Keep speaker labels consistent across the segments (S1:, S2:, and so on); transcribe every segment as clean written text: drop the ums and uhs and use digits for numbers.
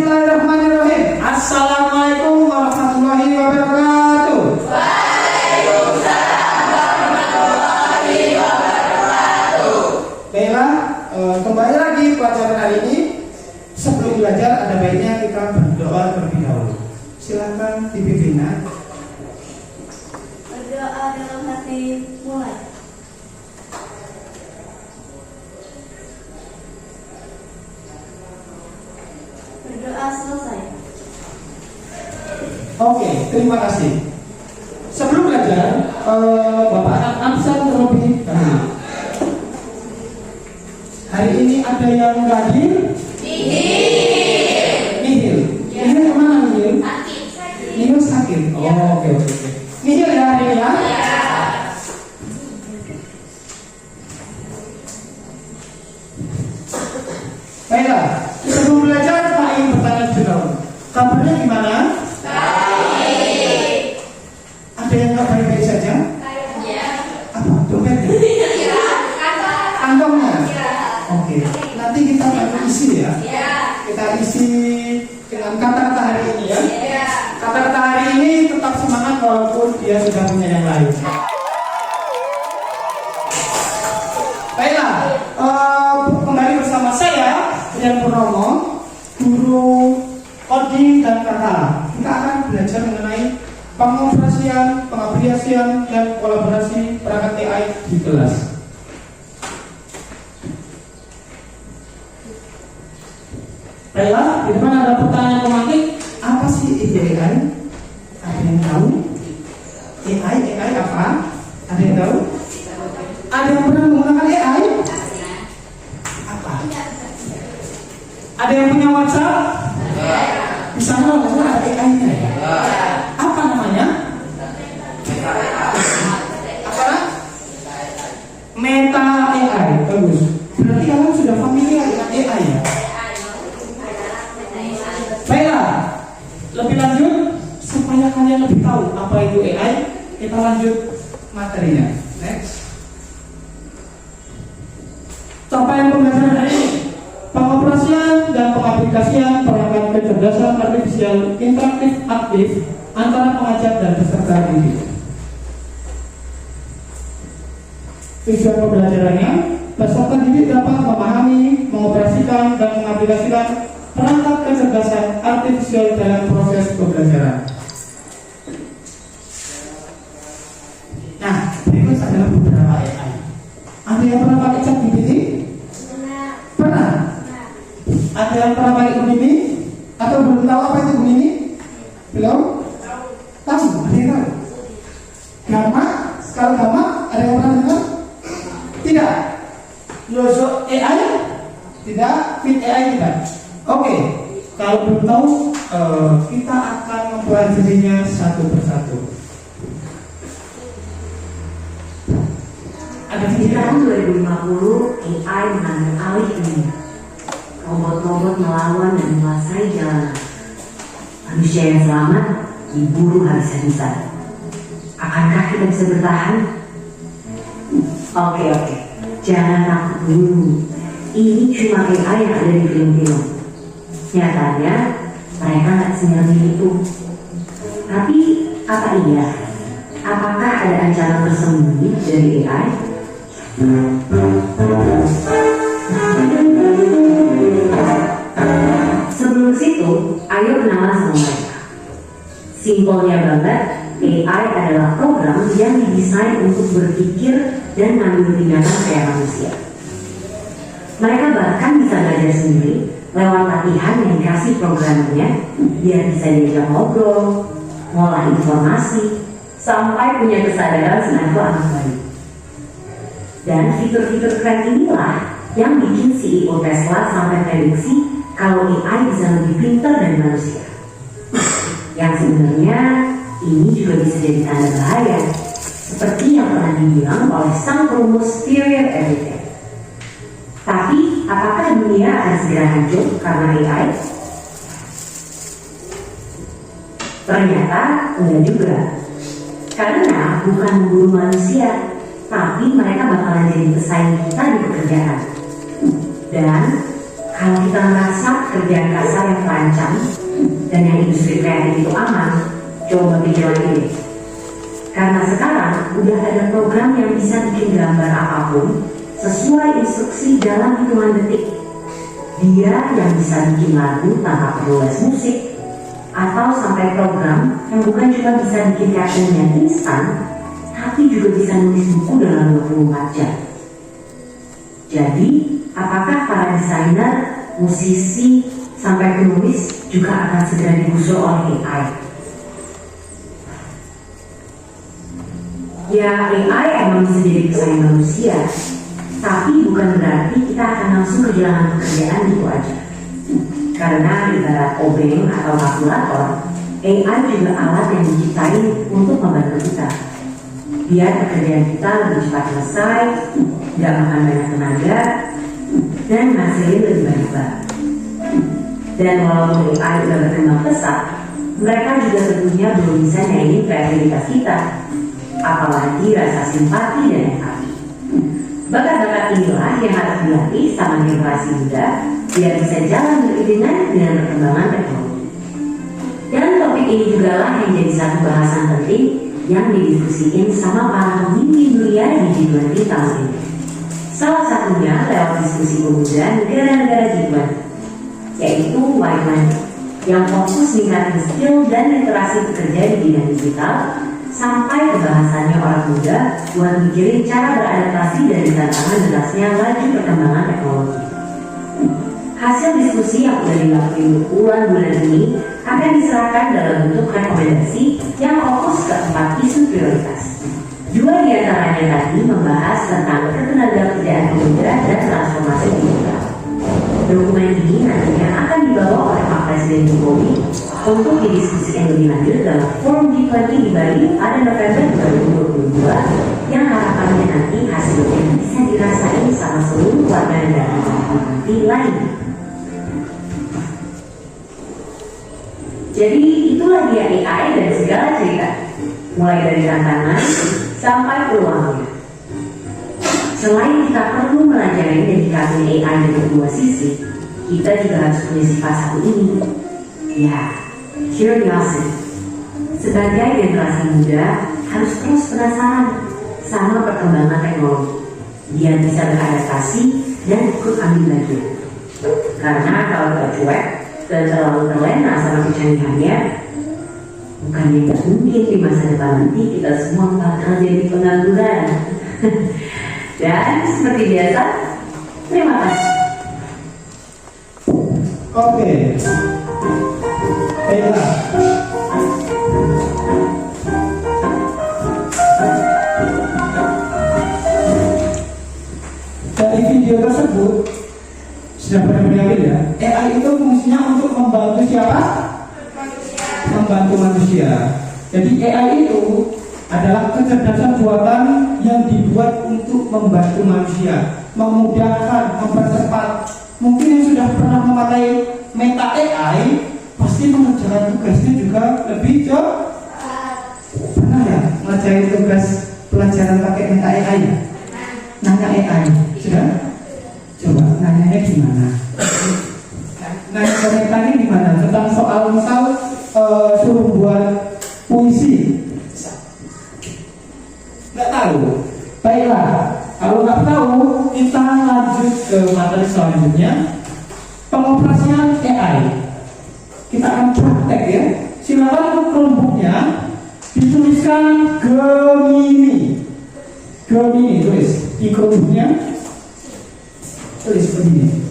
S1: Bismillahirrahmanirrahim. Assalamualaikum warahmatullahi wabarakatuh.
S2: Waalaikumsalam warahmatullahi wabarakatuh.
S1: Baiklah, kembali lagi pelajaran hari ini. Sebelum belajar ada baiknya kita berdoa terlebih dahulu. Silakan dipimpin.
S2: Berdoa dalam hati, mulai. Berdoa selesai.
S1: Oke, terima kasih. Sebelum belajar, Bapak akan absen terlebih dahulu. Hari ini ada yang hadir? Nihil. Nihil kemana Nihil? Nihil sakit. Oh, oke. Nihil ya hari ini ya? Baiklah, sebelum belajar Pak ingin bertanya dulu. Kabarnya gimana?
S2: Baik.
S1: Ada yang nggak baik-baik saja? Apa? Dompetnya? Kantongnya? Oke. Nanti kita akan isi ya. Kita isi dengan kata-kata hari ini ya. Kata-kata hari ini tetap semangat walaupun dia sudah punya yang lain. Baiklah, kembali bersama saya Rian Purnomo, guru coding dan kata. Kita akan belajar mengenai pengoperasian, pengaplikasian, dan kolaborasi perangkat AI di kelas. Baiklah, di depan ada pertanyaan pematik. Apa sih itu AI? Ada yang tahu? AI apa? Ada yang tahu? Ada yang pernah menggunakan AI? Apa? Ada yang punya WhatsApp? Di sana ada AI-nya. Apa namanya? Apa? Meta AI. Bagus. Berarti kalian sudah familiar dengan AI ya? Baiklah, lebih lanjut supaya kalian lebih tahu apa itu AI, kita lanjut materinya. Next. Capaian pembelajaran hari ini: pengoperasian dan pengaplikasian perangkat kecerdasan artifisial interaktif aktif antara pengajar dan peserta didik. Tujuan pembelajarannya, peserta didik dapat memahami, mengoperasikan, dan mengaplikasikan perangkat kecerdasan artifisial dalam proses pembelajaran. Nah, berikut adalah beberapa AI. Ada yang pernah pakai ChatGPT? Pernah? Ada yang pernah pakai Gemini? Atau belum tahu apa itu Gemini? Belum? Tahu? Ada yang tahu? Gamma? Kalau Gamma, ada yang pernah dengar? Tidak. Yozo AI? Tidak. Fit AI tidak. Oke, kalau belum tahu, kita akan mempelajarinya satu persatu.
S3: Di tahun 2050, AI mengambil alih dunia. Robot-robot melawan dan menguasai jalanan. Manusia yang selamat diburu habis-habisan. Akankah kita bisa bertahan? Oke. Jangan takut dulu. Ini cuma AI yang ada di film-film. Nyatanya, mereka nggak senyermi itu. Tapi, apa iya? Apakah ada ancaman tersembunyi dari AI? Sebelum situ, ayo kenalan sama mereka. Simpelnya banget, AI adalah program yang didesain untuk berpikir dan mengambil tindakan kayak manusia. Mereka bahkan bisa belajar sendiri lewat latihan yang dikasih programnya, biar bisa diajak ngobrol, ngolah informasi, sampai punya kesadaran selevel anak bayi. Dan fitur-fitur keren inilah yang bikin CEO Tesla sampai prediksi kalau AI bisa lebih pintar dari manusia. Yang sebenarnya ini juga bisa jadi tanda bahaya, seperti yang pernah dibilang oleh sang perumus theory of everything. Tapi apakah dunia akan segera hancur karena AI? Ternyata enggak juga. Karena bukan memburu manusia, tapi mereka bakalan jadi pesaing kita di pekerjaan. Dan Kalau kita merasa kerjaan kasar yang terancam dan yang industri kreatif itu aman, coba pikir lagi deh. Karena sekarang udah ada program yang bisa bikin gambar apapun sesuai instruksi dalam hitungan detik. Dia yang bisa bikin lagu tanpa perlu les musik, atau sampai program yang bukan cuma bisa bikin captionnya instan, tapi juga bisa nulis buku dalam 24 jam. Jadi, apakah para desainer, musisi, sampai penulis juga akan segera digusur oleh AI? Ya, AI emang bisa jadi pesaing manusia, tapi bukan berarti kita akan langsung kehilangan pekerjaan gitu aja. Karena ibarat obeng atau kalkulator, AI juga alat yang diciptain untuk membantu kita. Biar pekerjaan kita lebih cepat selesai, nggak makan banyak tenaga, dan hasilnya lebih banyak. Dan walaupun AI sudah berkembang pesat, mereka juga tentunya belum bisa nyaingin kreativitas kita, apalagi rasa simpati dan empati. Bakat-bakat inilah yang harus dilatih sama generasi muda biar bisa jalan beriringan dengan perkembangan teknologi. Dan topik ini juga lah yang jadi satu bahasan penting yang didiskusiin sama para pemimpin dunia di G20 tahun ini. Salah satunya lewat diskusi pemuda negara-negara G20, yaitu White Money, yang fokus meningkatkan skill dan literasi pekerja di bidang digital, sampai kebahasannya orang muda buat mikirin cara beradaptasi dari tantangan derasnya laju perkembangan teknologi. Hasil diskusi yang sudah dilakukan bulan ini akan diserahkan dalam bentuk rekomendasi yang fokus ke 4 isu prioritas. 2 diantaranya tadi membahas tentang ketenagakerjaan pemuda dan transformasi digital. Dokumen ini nantinya akan dibawa oleh Pak Presiden Jokowi untuk didiskusikan lebih lanjut dalam Forum G20 di Bali pada November 2022 yang harapannya nanti hasilnya bisa dirasain sama seluruh warga negara G20 lainnya. Jadi itulah dia AI dan segala cerita, mulai dari tantangan sampai peluangnya. Selain kita perlu melajari dan dikasih AI dari 2 sisi, kita juga harus punya sifat satu ini, ya, curiosity. Sebagai generasi muda, harus terus penasaran sama perkembangan teknologi, biar bisa beradaptasi dan ikut ambil bagian. Karena kalau kita cuek dan terlalu terlena sama kecanggihannya, bukannya nggak mungkin di masa depan nanti kita semua bakal jadi pengangguran. Dan seperti biasa, terima kasih.
S1: Oke. Baiklah. Dari video tersebut sudah benar-benar ya. AI itu fungsinya untuk membantu siapa? Membantu manusia. Jadi AI itu adalah kecerdasan buatan yang dibuat untuk membantu manusia, memudahkan, mempercepat. Mungkin yang sudah pernah memakai Meta AI pasti mengerjakan tugasnya juga lebih cepat. Pernah ya mengerjakan tugas pelajaran pakai Meta AI? Nanya AI, sudah? Coba nanyanya gimana? Nanya ke Meta ini gimana? Tentang soal misal suruh buat puisi. Nggak tahu. Baiklah, kalau nggak tahu, kita lanjut ke materi selanjutnya, pengoperasian AI. Kita akan praktek ya. Silakan kelompoknya dituliskan Gemini. Gemini tulis di kelompoknya, tulis begini.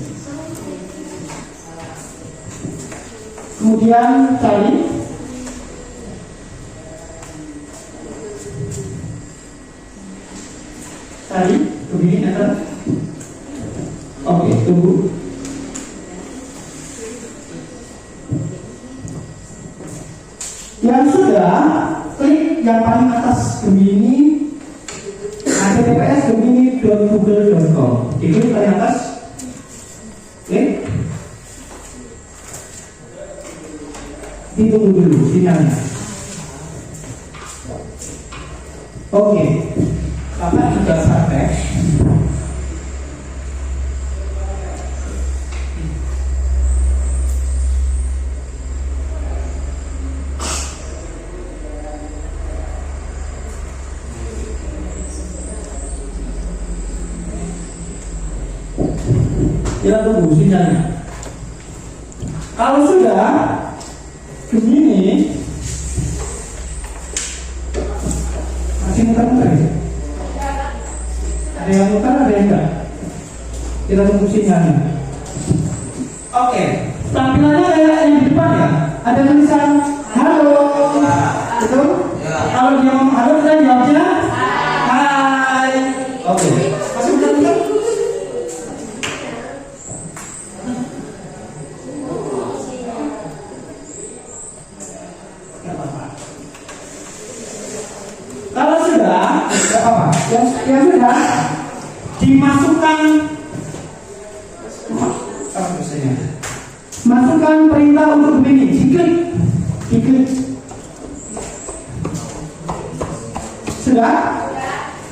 S1: Kemudian cari begini enter. Oke, tunggu. Yang sudah, klik yang paling atas Gemini, https://gemini.google.com. Diklik paling atas. Klik. Ditunggu dulu sinyalnya. Oke. Bapak juga praktek. Kita tunggu sinyalnya. Kalau sudah begini, masih muter-muter ya? Ada yang muter, ada yang enggak? Kita tunggu sinyalnya. Oke, tampilannya kayak yang di depan ya. Ada tulisan halo, betul? Kalau dia ngomong halo, kita jawabnya hai. Oke, masih muter-muter? Kalau sudah, tidak apa-apa. Yang sudah dimasukkan, masukkan perintah untuk begini, diklik. Sudah?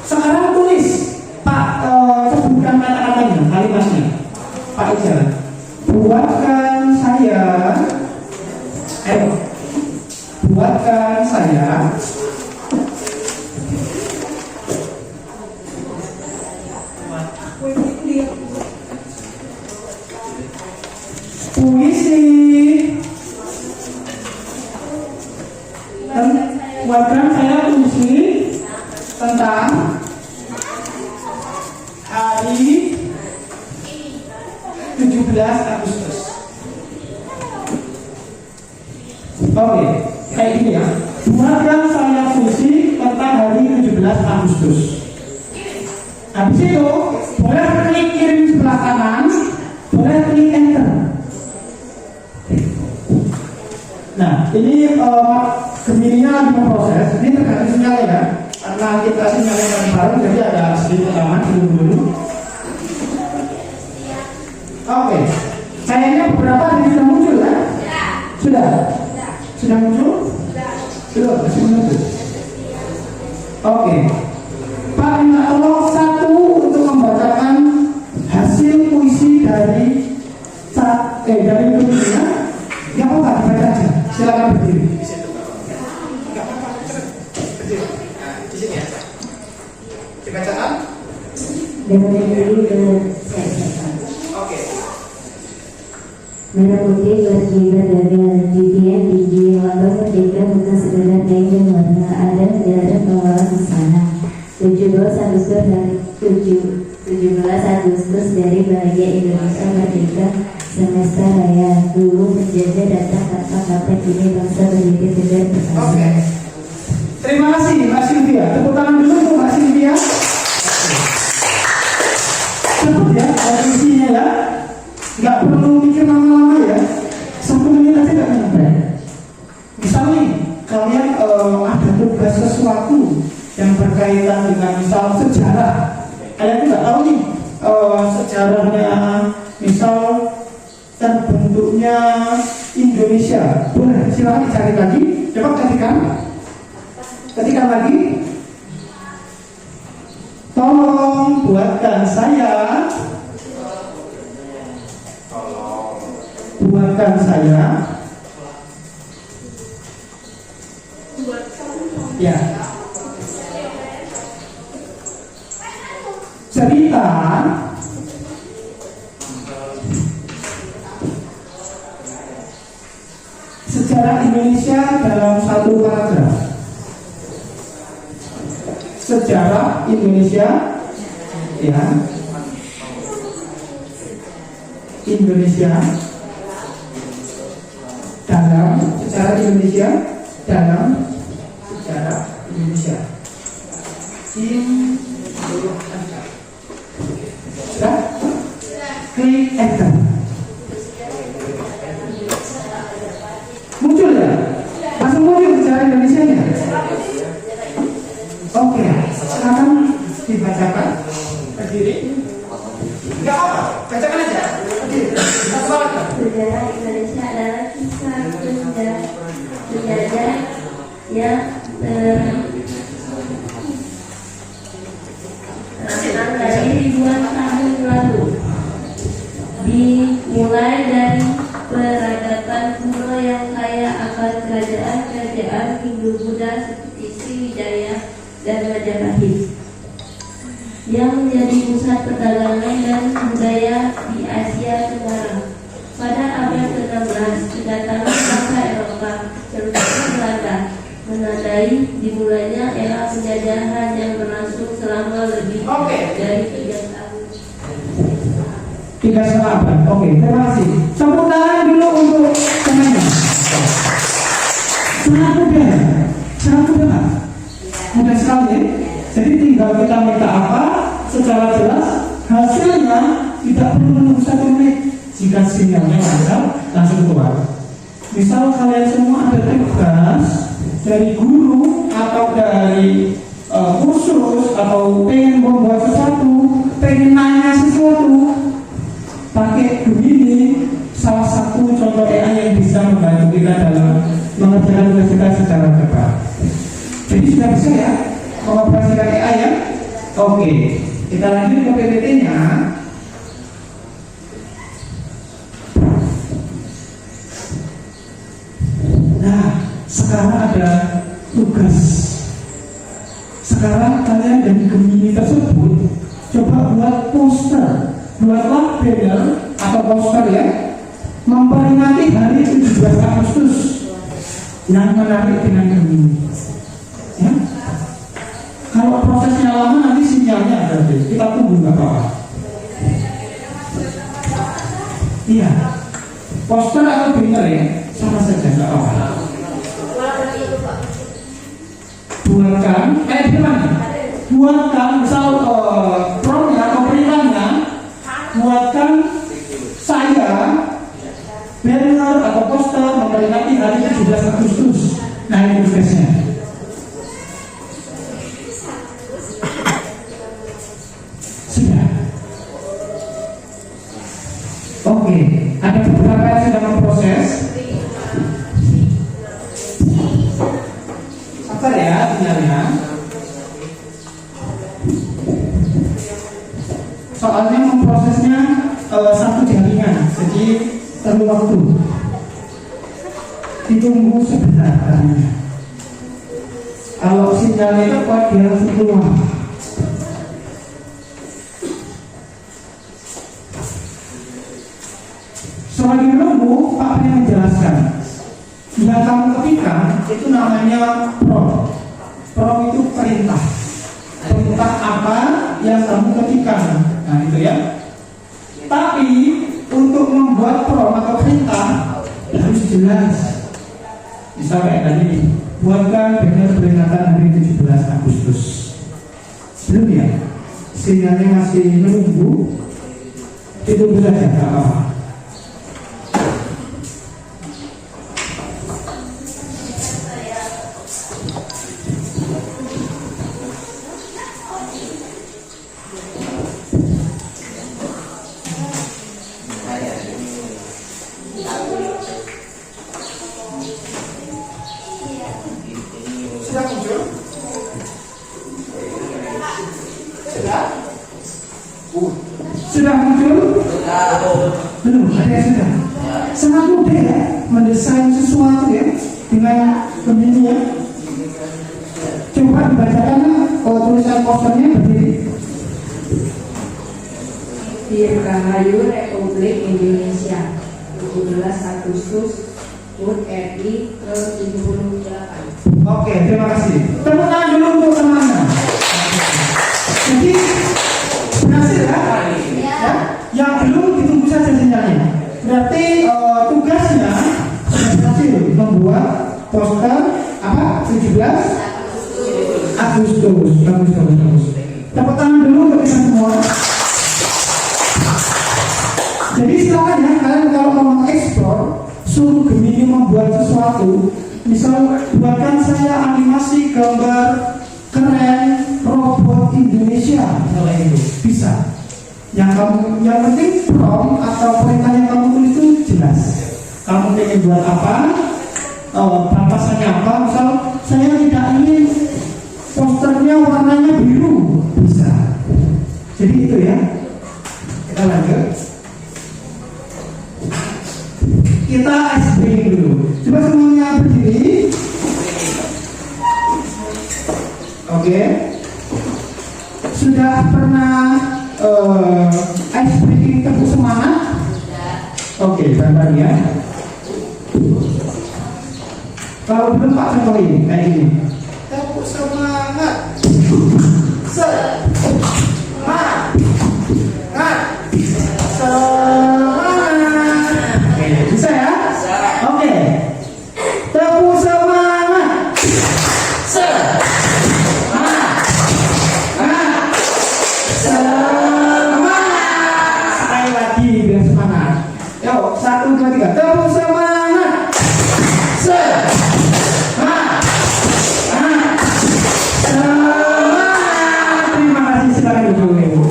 S1: Sekarang tulis, Pak, sebutkan kata-katanya, kalimatnya. Pak Ijal, buatkan saya puisi tentang hari 17 Agustus. Oke, kayak gini ya. Buatkan saya puisi tentang hari 17 Agustus. Habis itu boleh klik kirim sebelah kanan, boleh klik enter. Nah, ini Gemininya lagi memproses. Ini tergantung sinyalnya ya. Karena kita sinyalnya yang baru, jadi ada sedikit lama dulu. Oke, kayaknya beberapa dari sudah muncul ya? Sudah muncul? Belum, masih menunggu. Oke, Pak minta tolong satu untuk membacakan hasil puisi dari Gemininya. Gak apa-apa, dibaca aja. Silakan berdiri. Di sini ya. Dibacakan. Oke.
S4: Merah putih berkibar dari RGBN tinggi walau merdeka bukan sekedar kain dan warna, ada sejarah pengelola di sana. 17 Agustus dari bahagia Indonesia merdeka semesta raya. Dulu menjajah datang tanpa kapten, kini bangsa berdiri tegar bersama.
S1: Oke. Terima kasih Mbak Sylvia. Tepuk tangan dulu untuk Mbak Sylvia. Cepet ya, isinya ya. Nggak perlu mikir lama-lama ya. 10 menit aja nggak nyampe. Misal nih, kalian ada tugas sesuatu yang berkaitan dengan misal sejarah. Kalian nggak tahu nih sejarahnya, misal terbentuknya Indonesia. Boleh silakan dicari lagi. Coba ketikkan lagi. Tolong buatkan saya ya cerita sejarah Indonesia dalam satu paragraf. Sejarah Indonesia ya, dalam sejarah Indonesia sudah klik enter. Muncul ya? Langsung muncul sejarah Indonesia nya. Oke, sekarang dibacakan berdiri. Enggak apa, bacakan aja. Berdiri.
S4: Sejarah Indonesia adalah kisah penjajah yang terekam dari ribuan tahun lalu. Dimulai dari peradaban kuno yang kaya akan kerajaan-kerajaan Hindu-Buddha seperti Sriwijaya dan Majapahit, yang menjadi pusat perdagangan dan budaya di Asia
S2: kedatangan bangsa Eropa, terutama Belanda, menandai dimulainya era penjajahan yang berlangsung selama lebih dari 3 tahun.
S1: 3 abad. Oke, terima kasih. Tepuk tangan dulu untuk pemainnya. Sangat mudah, mudah sekali ya. Jadi tinggal kita minta apa secara jelas, hasilnya tidak perlu menunggu 1 menit. Jika sinyalnya lancar, langsung keluar. Misal kalian semua ada tugas dari guru atau dari kursus atau pengen membuat sesuatu, pengen nanya sesuatu, pakai Gemini, salah satu contoh AI yang bisa membantu kita dalam mengerjakan tugas kita secara cepat. Jadi sudah bisa ya mengoperasikan AI ya. Oke, kita lanjut ke PPT-nya. Nah, sekarang ada tugas. Sekarang kalian dari Gemini tersebut coba buat poster, buatlah banner atau poster ya, memperingati hari 17 Agustus yang menarik dengan Gemini. Ya. Kalau prosesnya lama nanti sinyalnya ada, kita tunggu nggak apa-apa. Iya, poster atau banner ya, sama saja nggak apa-apa. Buatkan misal promnya atau perintahnya, buatkan saya banner atau poster memperingati hari 17 Agustus. Nah ini tugasnya. Sudah. Oke, ada beberapa yang sudah memproses. Sabar ya, sinyalnya. Soalnya memprosesnya satu jaringan, jadi perlu waktu. Ditunggu sebentar katanya. Kalau sinyalnya itu kuat dia langsung keluar. Selagi menunggu, Pak Pri menjelaskan. Yang kamu ketikkan itu namanya prompt. Prompt itu perintah. Perintah apa yang kamu ketikkan. Nah itu ya. Tapi untuk membuat prompt atau perintah harus jelas. Misalnya kayak tadi, buatkan banner peringatan hari 17 Agustus. Belum ya? Sinyalnya masih menunggu. Itu saja, tidak apa-apa. Sudah muncul? Sudah muncul? Belum, ada yang sudah. Sangat mudah ya mendesain sesuatu ya dengan Gemini ya. Coba dibacakan tulisan posternya berdiri.
S5: Dirgahayu Republik Indonesia 17 Agustus HUT RI ke-78.
S1: Oke, terima kasih. Tepuk tangan dulu untuk semuanya. Jadi berhasil ya? Ya? Yang belum ditunggu saja sinyalnya. Berarti tugasnya sudah berhasil membuat poster apa? 17 Agustus. Bagus. Tepuk tangan dulu untuk kita semua. Jadi silakan ya, kalian kalau mau ekspor, suruh Gemini membuat sesuatu. Misal buatkan saya animasi gambar keren robot Indonesia, misalnya itu bisa. Yang penting prompt atau perintah yang kamu tulis itu jelas. Kamu ingin buat apa? Batasannya apa? Misal saya tidak ingin posternya warnanya biru, bisa. Jadi itu ya. Kita lanjut. Kita explaining dulu. Coba semuanya berdiri. Oke. Sudah pernah ice breaking tepuk semangat? Oke, bareng ya. Kalau belum Pak contohin kayak gini. Tepuk semangat. Semangat. Semangat. Oke, bisa ya? Oke. Tepuk semangat. Semangat. Semangat. Sekali lagi biar semangat. Yuk, 1, 2, 3. Tepuk semangat. Semangat. Terima kasih, silakan duduk Ibu.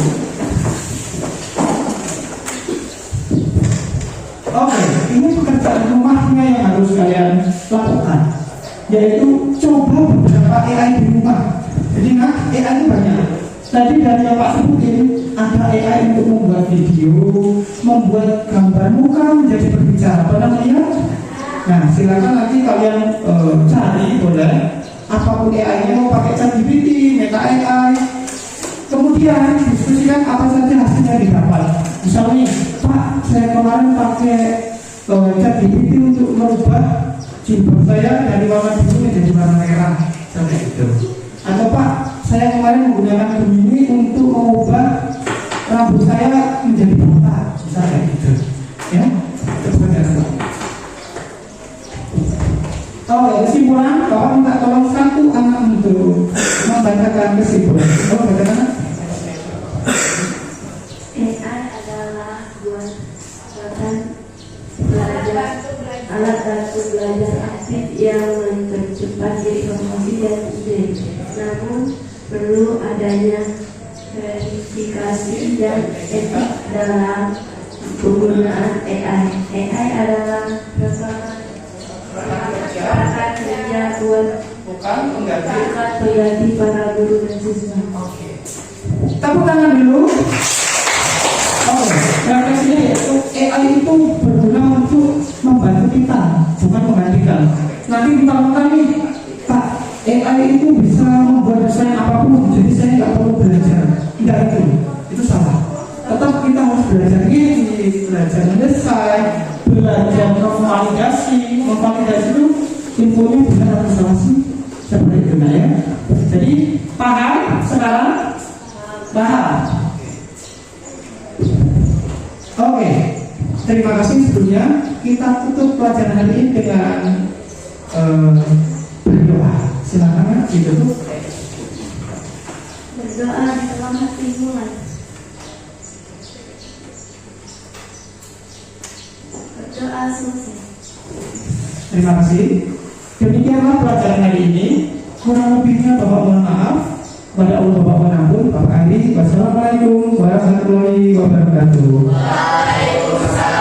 S1: Oke, ini pekerjaan rumahnya yang harus kalian lakukan, yaitu coba beberapa AI di rumah. Jadi AI ini banyak. Tadi dari yang Pak sebutin, ada AI untuk membuat video, membuat gambar muka menjadi berbicara. Pernah lihat? Nah, silakan nanti kalian cari boleh. Apapun AI-nya, mau pakai ChatGPT, Meta AI. Kemudian diskusikan apa saja hasil yang didapat. Misalnya, Pak, saya kemarin pakai ChatGPT untuk merubah jilbab saya dari warna biru menjadi warna merah, sampai itu. Atau Pak, saya kemarin menggunakan Gemini untuk mengubah rambut saya menjadi botak, misalnya gitu. Ya, coba Pak. Oke, kesimpulan, Bapak minta tolong satu anak untuk membacakan kesimpulan. Bapak bacakan.
S2: AI adalah buatan belajar, alat bantu belajar aktif yang mempercepat informasi dan ide. Namun perlu adanya verifikasi dan etik dalam penggunaan AI. AI adalah perangkat kerja
S1: Bukan
S2: pengganti para guru dan siswa.
S1: Tepuk tangan dulu. Oke, refleksinya yaitu AI itu berguna untuk membantu kita, bukan menggantikan. Nanti kita nih, Pak, AI itu bisa membuat desain apapun, jadi saya nggak perlu belajar. Tidak itu salah. Tetap kita harus belajar gini, belajar mendesain, belajar memvalidasi itu infonya benar atau salah sih, seperti itu ya. Jadi paham sekarang? Paham? Oke, terima kasih sebelumnya. Kita tutup pelajaran hari ini dengan berdoa. Silakan ditutup.
S2: Berdoa di dalam hatimu. Berdoa selesai.
S1: Terima kasih. Demikianlah pelajaran hari ini. Kurang lebihnya Bapak mohon maaf. Pada Allah Bapak mohon ampun. Bapak Ali. Wassalamualaikum warahmatullahi wabarakatuh. Waalaikumsalam.